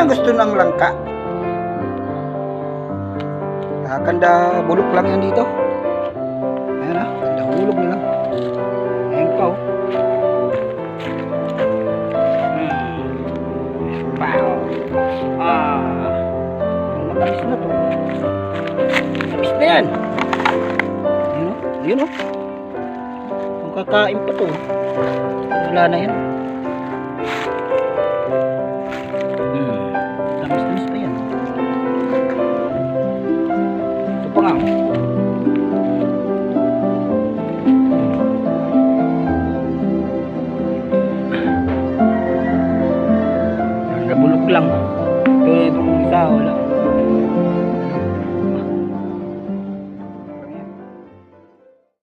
ang gusto ng langka. Kanda bulok lang yan dito. Ayan ha, kanda hulog na lang. Ayan pa oh. Wow. Matamis na to. Matamis na yan. Yun o, yun o. Kung kakain pa to, wala na yan. Tamis-tamis pa yan. Ito pa nga. Nabulok lang. Ito yung isa, wala.